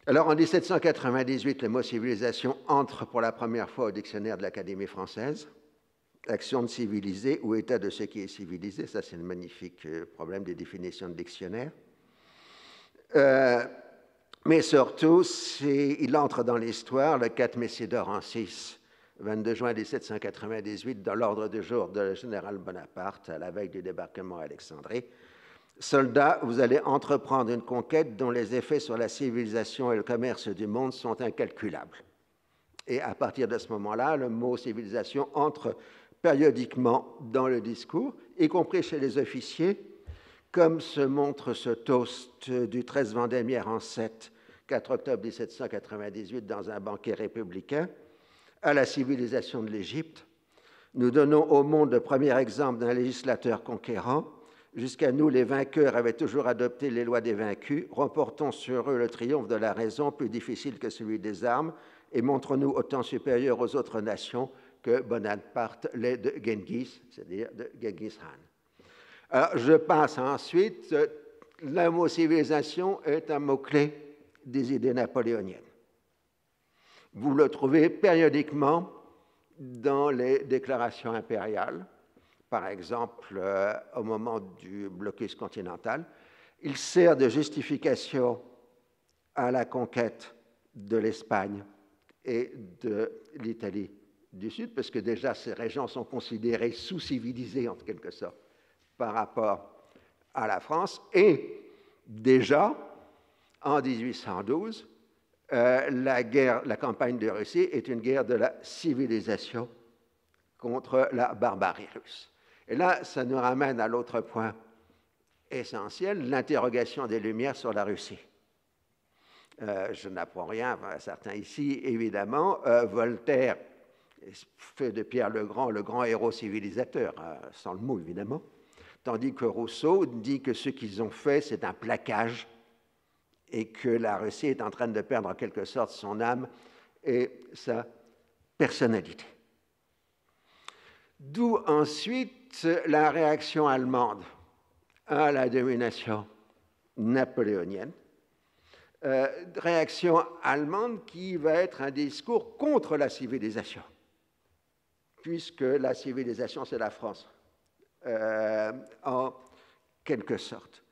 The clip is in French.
Alors, en 1798, le mot civilisation entre pour la première fois au dictionnaire de l'Académie française. Action de civiliser ou état de ce qui est civilisé, ça c'est le magnifique problème des définitions de dictionnaire. Mais surtout, il entre dans l'histoire le 4 Messidor-Ancis, 22 juin 1798, dans l'ordre du jour de général Bonaparte, à la veille du débarquement à Alexandrie. Soldats, vous allez entreprendre une conquête dont les effets sur la civilisation et le commerce du monde sont incalculables. Et à partir de ce moment-là, le mot civilisation entre périodiquement dans le discours, y compris chez les officiers, comme se montre ce toast du 13 Vendémiaire en 7, 4 octobre 1798, dans un banquet républicain, à la civilisation de l'Égypte. Nous donnons au monde le premier exemple d'un législateur conquérant. Jusqu'à nous, les vainqueurs avaient toujours adopté les lois des vaincus. Reportons sur eux le triomphe de la raison, plus difficile que celui des armes, et montre-nous autant supérieurs aux autres nations que Bonaparte l'est de Genghis, c'est-à-dire de Genghis Khan. Alors, je passe ensuite. Le mot civilisation est un mot-clé des idées napoléoniennes. Vous le trouvez périodiquement dans les déclarations impériales, par exemple au moment du blocus continental. Il sert de justification à la conquête de l'Espagne et de l'Italie du Sud, parce que déjà ces régions sont considérées sous-civilisées en quelque sorte par rapport à la France. Et déjà, en 1812, la campagne de Russie est une guerre de la civilisation contre la barbarie russe. Et là, ça nous ramène à l'autre point essentiel, l'interrogation des Lumières sur la Russie. Je n'apprends rien à certains ici, évidemment. Voltaire fait de Pierre le grand héros civilisateur, sans le mot évidemment, tandis que Rousseau dit que ce qu'ils ont fait, c'est un plaquage et que la Russie est en train de perdre en quelque sorte son âme et sa personnalité. D'où ensuite la réaction allemande à la domination napoléonienne. Réaction allemande qui va être un discours contre la civilisation, puisque la civilisation, c'est la France, en quelque sorte.